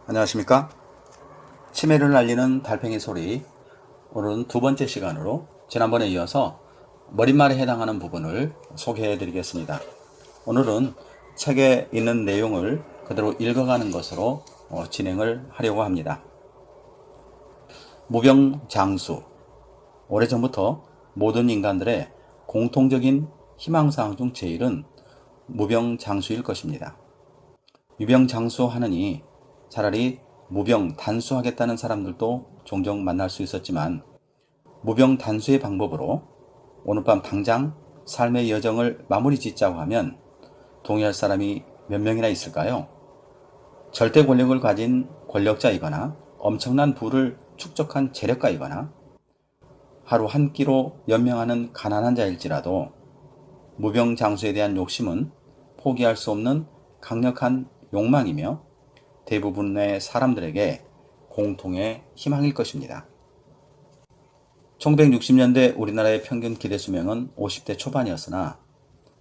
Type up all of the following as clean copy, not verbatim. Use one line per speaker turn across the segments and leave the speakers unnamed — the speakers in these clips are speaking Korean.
안녕하십니까? 치매를 날리는 달팽이 소리. 오늘은 두 번째 시간으로 지난번에 이어서 머릿말에 해당하는 부분을 소개해 드리겠습니다. 오늘은 책에 있는 내용을 그대로 읽어가는 것으로 진행을 하려고 합니다. 무병장수. 오래전부터 모든 인간들의 공통적인 희망사항 중 제일은 무병장수일 것입니다. 유병장수하느니 차라리 무병단수하겠다는 사람들도 종종 만날 수 있었지만, 무병단수의 방법으로 오늘 밤 당장 삶의 여정을 마무리 짓자고 하면 동의할 사람이 몇 명이나 있을까요? 절대 권력을 가진 권력자이거나 엄청난 부를 축적한 재력가이거나 하루 한 끼로 연명하는 가난한 자일지라도 무병장수에 대한 욕심은 포기할 수 없는 강력한 욕망이며 대부분의 사람들에게 공통의 희망일 것입니다. 1960년대 우리나라의 평균 기대수명은 50대 초반이었으나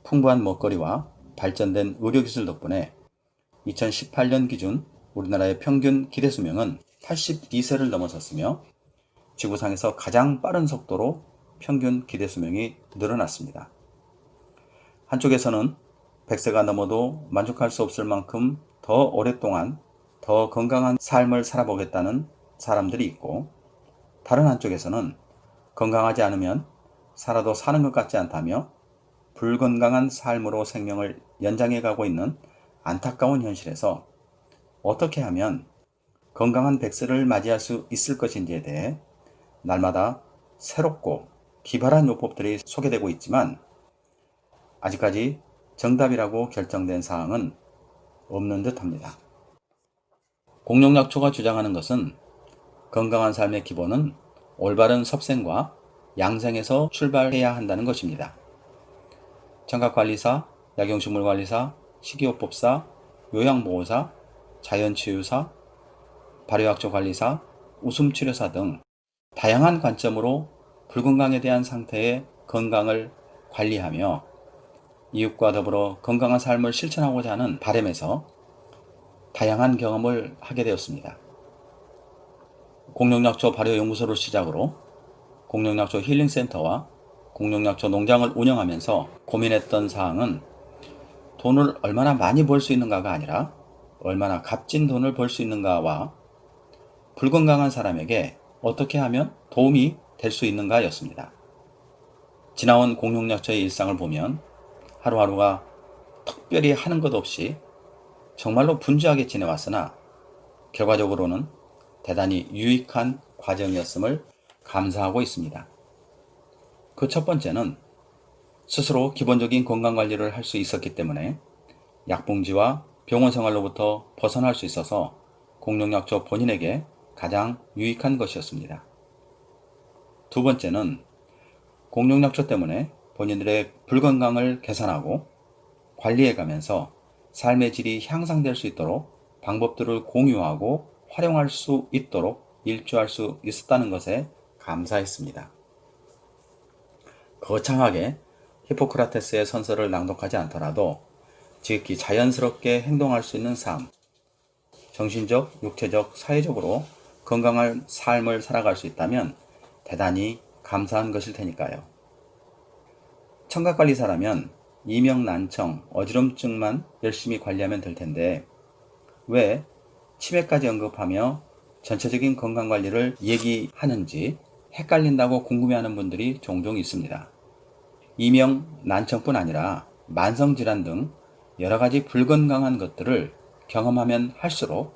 풍부한 먹거리와 발전된 의료기술 덕분에 2018년 기준 우리나라의 평균 기대수명은 82세를 넘어섰으며 지구상에서 가장 빠른 속도로 평균 기대수명이 늘어났습니다. 한쪽에서는 100세가 넘어도 만족할 수 없을 만큼 더 오랫동안 더 건강한 삶을 살아보겠다는 사람들이 있고, 다른 한쪽에서는 건강하지 않으면 살아도 사는 것 같지 않다며 불건강한 삶으로 생명을 연장해 가고 있는 안타까운 현실에서 어떻게 하면 건강한 100세를 맞이할 수 있을 것인지에 대해 날마다 새롭고 기발한 요법들이 소개되고 있지만, 아직까지 정답이라고 결정된 사항은 없는 듯합니다. 공룡약초가 주장하는 것은 건강한 삶의 기본은 올바른 섭생과 양생에서 출발해야 한다는 것입니다. 청각관리사, 약용식물관리사, 식이요법사, 요양보호사, 자연치유사, 발효약초관리사, 웃음치료사 등 다양한 관점으로 불건강에 대한 상태의 건강을 관리하며 이웃과 더불어 건강한 삶을 실천하고자 하는 바람에서 다양한 경험을 하게 되었습니다. 공룡약초 발효연구소를 시작으로 공룡약초 힐링센터와 공룡약초 농장을 운영하면서 고민했던 사항은 돈을 얼마나 많이 벌 수 있는가가 아니라 얼마나 값진 돈을 벌 수 있는가와 불건강한 사람에게 어떻게 하면 도움이 될 수 있는가였습니다. 지나온 공룡약초의 일상을 보면 하루하루가 특별히 하는 것 없이 정말로 분주하게 지내왔으나 결과적으로는 대단히 유익한 과정이었음을 감사하고 있습니다. 그 첫 번째는 스스로 기본적인 건강관리를 할 수 있었기 때문에 약봉지와 병원 생활로부터 벗어날 수 있어서 공룡약초 본인에게 가장 유익한 것이었습니다. 두 번째는 공룡약초 때문에 본인들의 불건강을 개선하고 관리해가면서 삶의 질이 향상될 수 있도록 방법들을 공유하고 활용할 수 있도록 일조할 수 있었다는 것에 감사했습니다. 거창하게 히포크라테스의 선서를 낭독하지 않더라도 지극히 자연스럽게 행동할 수 있는 삶, 정신적, 육체적, 사회적으로 건강한 삶을 살아갈 수 있다면 대단히 감사한 것일 테니까요. 청각관리사라면 이명난청, 어지럼증만 열심히 관리하면 될 텐데 왜 치매까지 언급하며 전체적인 건강관리를 얘기하는지 헷갈린다고 궁금해하는 분들이 종종 있습니다. 이명난청뿐 아니라 만성질환 등 여러가지 불건강한 것들을 경험하면 할수록,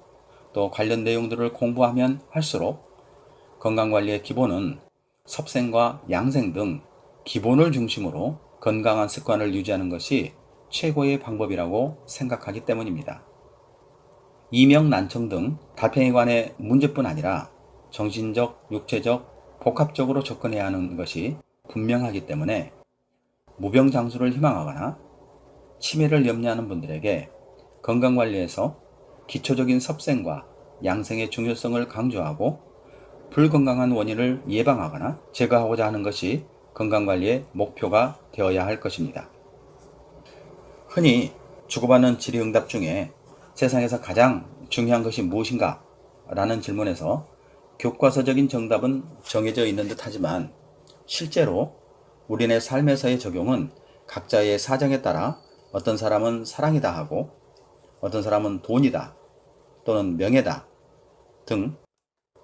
또 관련 내용들을 공부하면 할수록 건강관리의 기본은 섭생과 양생 등 기본을 중심으로 건강한 습관을 유지하는 것이 최고의 방법이라고 생각하기 때문입니다. 이명난청 등 달팽이관의 문제뿐 아니라 정신적, 육체적, 복합적으로 접근해야 하는 것이 분명하기 때문에 무병장수를 희망하거나 치매를 염려하는 분들에게 건강관리에서 기초적인 섭생과 양생의 중요성을 강조하고 불건강한 원인을 예방하거나 제거하고자 하는 것이 건강관리의 목표가 되어야 할 것입니다. 흔히 주고받는 질의응답 중에 세상에서 가장 중요한 것이 무엇인가? 라는 질문에서 교과서적인 정답은 정해져 있는 듯 하지만 실제로 우리네 삶에서의 적용은 각자의 사정에 따라 어떤 사람은 사랑이다 하고 어떤 사람은 돈이다 또는 명예다 등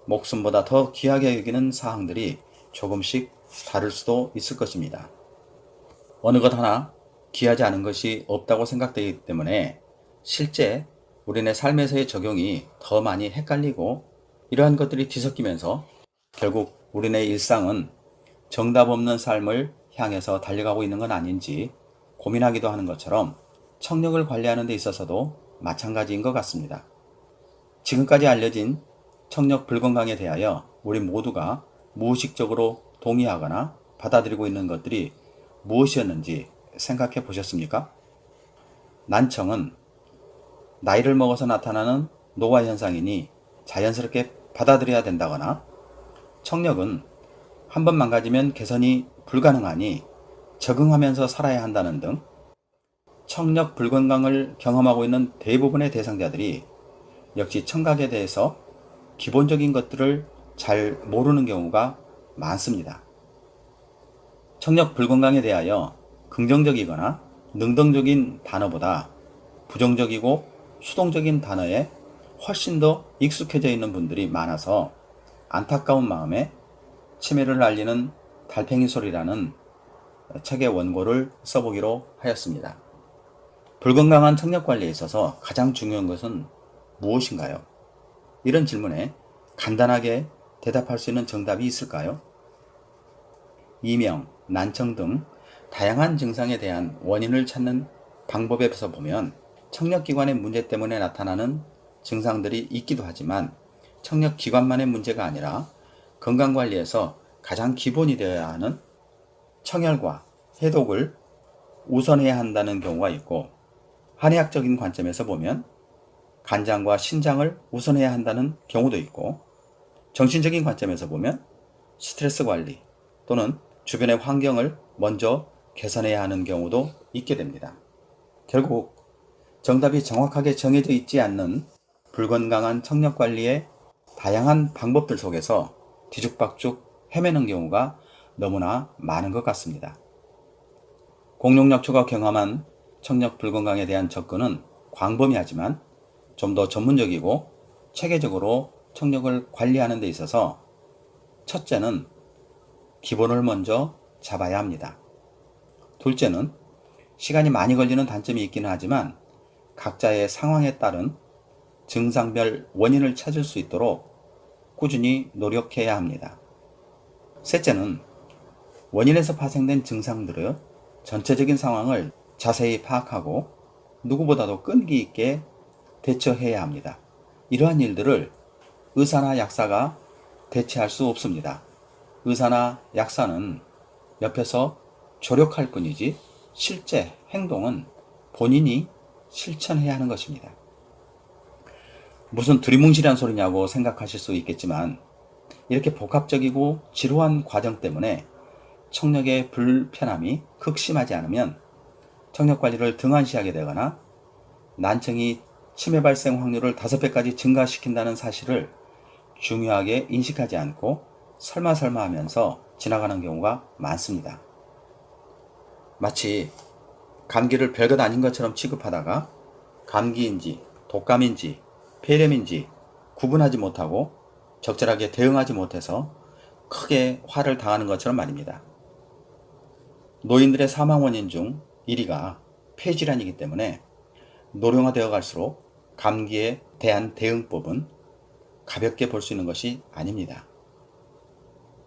목숨보다 더 귀하게 여기는 사항들이 조금씩 다를 수도 있을 것입니다. 어느 것 하나 귀하지 않은 것이 없다고 생각되기 때문에 실제 우리네 삶에서의 적용이 더 많이 헷갈리고 이러한 것들이 뒤섞이면서 결국 우리네 일상은 정답 없는 삶을 향해서 달려가고 있는 건 아닌지 고민하기도 하는 것처럼 청력을 관리하는 데 있어서도 마찬가지인 것 같습니다. 지금까지 알려진 청력 불건강에 대하여 우리 모두가 무의식적으로 동의하거나 받아들이고 있는 것들이 무엇이었는지 생각해 보셨습니까? 난청은 나이를 먹어서 나타나는 노화 현상이니 자연스럽게 받아들여야 된다거나 청력은 한 번 망가지면 개선이 불가능하니 적응하면서 살아야 한다는 등 청력 불건강을 경험하고 있는 대부분의 대상자들이 역시 청각에 대해서 기본적인 것들을 잘 모르는 경우가 많습니다. 청력 불건강에 대하여 긍정적이거나 능동적인 단어보다 부정적이고 수동적인 단어에 훨씬 더 익숙해져 있는 분들이 많아서 안타까운 마음에 치매를 알리는 달팽이 소리라는 책의 원고를 써보기로 하였습니다. 불건강한 청력 관리에 있어서 가장 중요한 것은 무엇인가요? 이런 질문에 간단하게 대답할 수 있는 정답이 있을까요? 이명, 난청 등 다양한 증상에 대한 원인을 찾는 방법에서 보면 청력기관의 문제 때문에 나타나는 증상들이 있기도 하지만 청력기관만의 문제가 아니라 건강관리에서 가장 기본이 되어야 하는 청혈과 해독을 우선해야 한다는 경우가 있고 한의학적인 관점에서 보면 간장과 신장을 우선해야 한다는 경우도 있고 정신적인 관점에서 보면 스트레스 관리 또는 주변의 환경을 먼저 개선해야 하는 경우도 있게 됩니다. 결국 정답이 정확하게 정해져 있지 않는 불건강한 청력 관리의 다양한 방법들 속에서 뒤죽박죽 헤매는 경우가 너무나 많은 것 같습니다. 공룡약초가 경험한 청력 불건강에 대한 접근은 광범위하지만 좀 더 전문적이고 체계적으로 청력을 관리하는 데 있어서 첫째는 기본을 먼저 잡아야 합니다. 둘째는 시간이 많이 걸리는 단점이 있기는 하지만 각자의 상황에 따른 증상별 원인을 찾을 수 있도록 꾸준히 노력해야 합니다. 셋째는 원인에서 파생된 증상들의 전체적인 상황을 자세히 파악하고 누구보다도 끈기 있게 대처해야 합니다. 이러한 일들을 의사나 약사가 대체할 수 없습니다. 의사나 약사는 옆에서 조력할 뿐이지 실제 행동은 본인이 실천해야 하는 것입니다. 무슨 두리뭉실한 소리냐고 생각하실 수 있겠지만 이렇게 복합적이고 지루한 과정 때문에 청력의 불편함이 극심하지 않으면 청력 관리를 등한시하게 되거나 난청이 치매 발생 확률을 5배까지 증가시킨다는 사실을 중요하게 인식하지 않고 설마 하면서 지나가는 경우가 많습니다. 마치 감기를 별것 아닌 것처럼 취급하다가 감기인지 독감인지 폐렴인지 구분하지 못하고 적절하게 대응하지 못해서 크게 화를 당하는 것처럼 말입니다. 노인들의 사망 원인 중 1위가 폐질환이기 때문에 노령화되어 갈수록 감기에 대한 대응법은 가볍게 볼 수 있는 것이 아닙니다.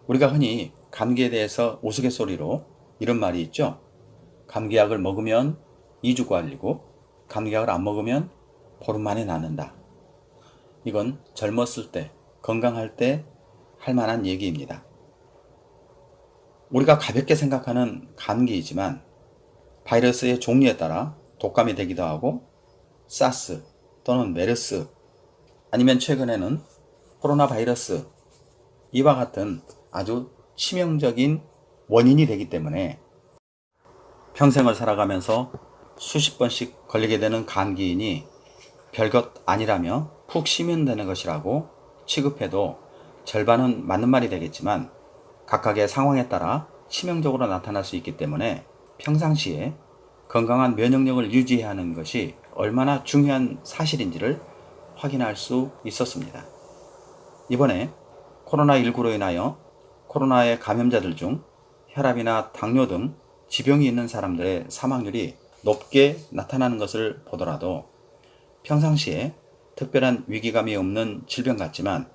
우리가 흔히 감기에 대해서 우스갯소리로 이런 말이 있죠. 감기약을 먹으면 2주 걸리고 감기약을 안 먹으면 보름 만에 낫는다. 이건 젊었을 때, 건강할 때 할 만한 얘기입니다. 우리가 가볍게 생각하는 감기이지만 바이러스의 종류에 따라 독감이 되기도 하고 사스 또는 메르스 아니면 최근에는 코로나 바이러스 이와 같은 아주 치명적인 원인이 되기 때문에 평생을 살아가면서 수십 번씩 걸리게 되는 감기이니 별것 아니라며 푹 쉬면 되는 것이라고 취급해도 절반은 맞는 말이 되겠지만 각각의 상황에 따라 치명적으로 나타날 수 있기 때문에 평상시에 건강한 면역력을 유지해야 하는 것이 얼마나 중요한 사실인지를 확인할 수 있었습니다. 이번에 코로나19로 인하여 코로나의 감염자들 중 혈압이나 당뇨 등 지병이 있는 사람들의 사망률이 높게 나타나는 것을 보더라도 평상시에 특별한 위기감이 없는 질병 같지만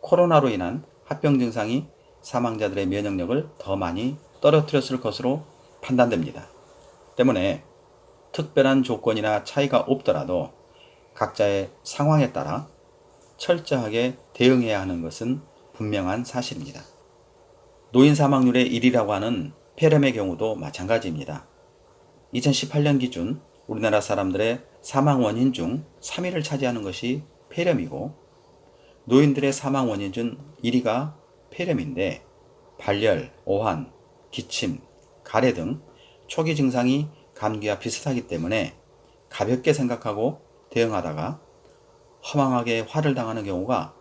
코로나로 인한 합병 증상이 사망자들의 면역력을 더 많이 떨어뜨렸을 것으로 판단됩니다. 때문에 특별한 조건이나 차이가 없더라도 각자의 상황에 따라 철저하게 대응해야 하는 것은 분명한 사실입니다. 노인 사망률의 1위라고 하는 폐렴의 경우도 마찬가지입니다. 2018년 기준 우리나라 사람들의 사망 원인 중 3위를 차지하는 것이 폐렴이고 노인들의 사망 원인 중 1위가 폐렴인데 발열, 오한, 기침, 가래 등 초기 증상이 감기와 비슷하기 때문에 가볍게 생각하고 대응하다가 허망하게 화를 당하는 경우가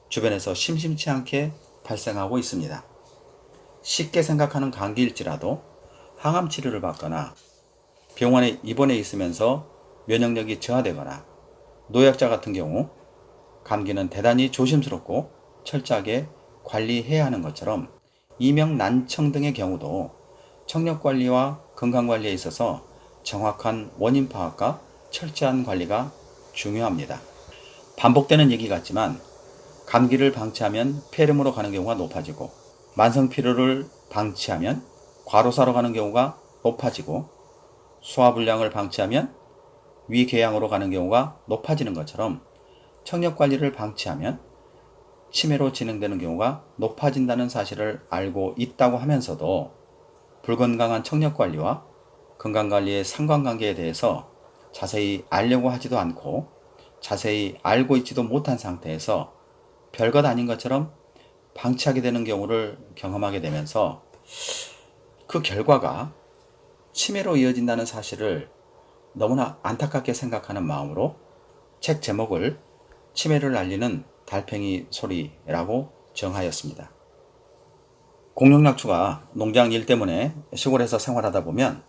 주변에서 심심치 않게 발생하고 있습니다. 쉽게 생각하는 감기일지라도 항암 치료를 받거나 병원에 입원해 있으면서 면역력이 저하되거나 노약자 같은 경우 감기는 대단히 조심스럽고 철저하게 관리해야 하는 것처럼 이명 난청 등의 경우도 청력관리와 건강관리에 있어서 정확한 원인 파악과 철저한 관리가 중요합니다. 반복되는 얘기 같지만 감기를 방치하면 폐렴으로 가는 경우가 높아지고 만성피로를 방치하면 과로사로 가는 경우가 높아지고 소화불량을 방치하면 위궤양으로 가는 경우가 높아지는 것처럼 청력관리를 방치하면 치매로 진행되는 경우가 높아진다는 사실을 알고 있다고 하면서도 불건강한 청력관리와 건강관리의 상관관계에 대해서 자세히 알려고 하지도 않고 자세히 알고 있지도 못한 상태에서 별것 아닌 것처럼 방치하게 되는 경우를 경험하게 되면서 그 결과가 치매로 이어진다는 사실을 너무나 안타깝게 생각하는 마음으로 책 제목을 치매를 알리는 달팽이 소리라고 정하였습니다. 공룡약초가 농장 일 때문에 시골에서 생활하다 보면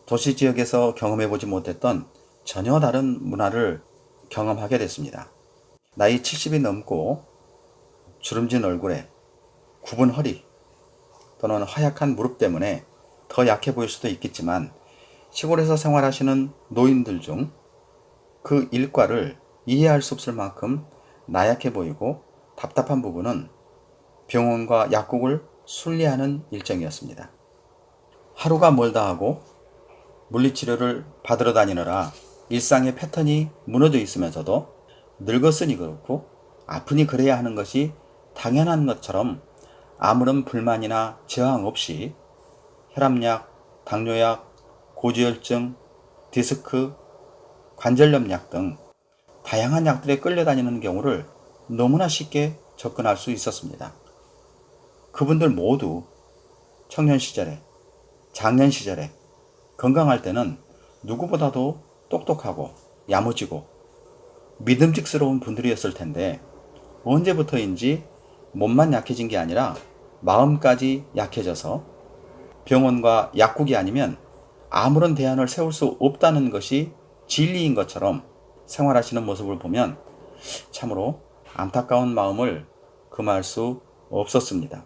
도시 지역에서 경험해보지 못했던 전혀 다른 문화를 경험하게 됐습니다. 나이 70이 넘고 주름진 얼굴에 굽은 허리 또는 허약한 무릎 때문에 더 약해 보일 수도 있겠지만 시골에서 생활하시는 노인들 중 그 일과를 이해할 수 없을 만큼 나약해 보이고 답답한 부분은 병원과 약국을 순례하는 일정이었습니다. 하루가 멀다 하고 물리치료를 받으러 다니느라 일상의 패턴이 무너져 있으면서도 늙었으니 그렇고 아프니 그래야 하는 것이 당연한 것처럼 아무런 불만이나 저항 없이 혈압약, 당뇨약, 고지혈증, 디스크, 관절염약 등 다양한 약들에 끌려다니는 경우를 너무나 쉽게 접근할 수 있었습니다. 그분들 모두 청년 시절에, 장년 시절에 건강할 때는 누구보다도 똑똑하고 야무지고 믿음직스러운 분들이었을 텐데 언제부터인지 몸만 약해진 게 아니라 마음까지 약해져서 병원과 약국이 아니면 아무런 대안을 세울 수 없다는 것이 진리인 것처럼 생활하시는 모습을 보면 참으로 안타까운 마음을 금할 수 없었습니다.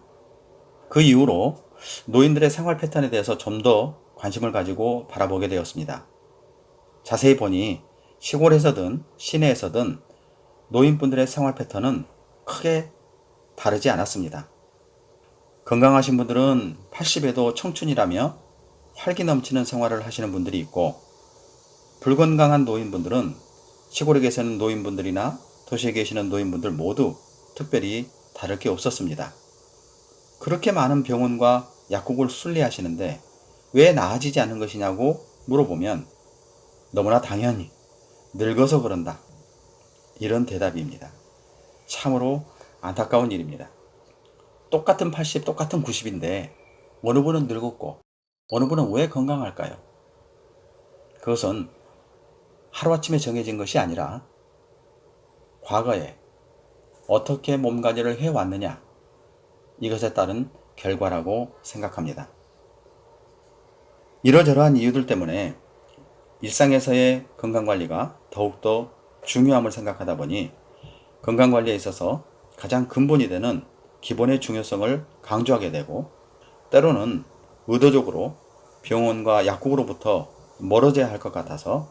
그 이후로 노인들의 생활 패턴에 대해서 좀 더 관심을 가지고 바라보게 되었습니다. 자세히 보니 시골에서든 시내에서든 노인분들의 생활 패턴은 크게 다르지 않았습니다. 건강하신 분들은 80에도 청춘이라며 활기 넘치는 생활을 하시는 분들이 있고 불건강한 노인분들은 시골에 계시는 노인분들이나 도시에 계시는 노인분들 모두 특별히 다를 게 없었습니다. 그렇게 많은 병원과 약국을 순례하시는데 왜 나아지지 않는 것이냐고 물어보면 너무나 당연히 늙어서 그런다. 이런 대답입니다. 참으로 안타까운 일입니다. 똑같은 80, 똑같은 90인데 어느 분은 늙었고 어느 분은 왜 건강할까요? 그것은 하루아침에 정해진 것이 아니라 과거에 어떻게 몸가짐을 해왔느냐, 이것에 따른 결과라고 생각합니다. 이러저러한 이유들 때문에 일상에서의 건강관리가 더욱더 중요함을 생각하다 보니 건강관리에 있어서 가장 근본이 되는 기본의 중요성을 강조하게 되고, 때로는 의도적으로 병원과 약국으로부터 멀어져야 할 것 같아서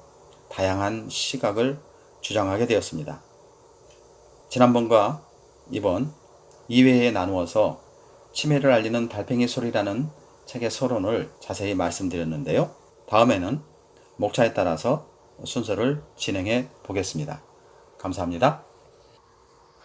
다양한 시각을 주장하게 되었습니다. 지난번과 이번 2회에 나누어서 치매를 알리는 달팽이 소리라는 책의 서론을 자세히 말씀드렸는데요. 다음에는 목차에 따라서 순서를 진행해 보겠습니다. 감사합니다.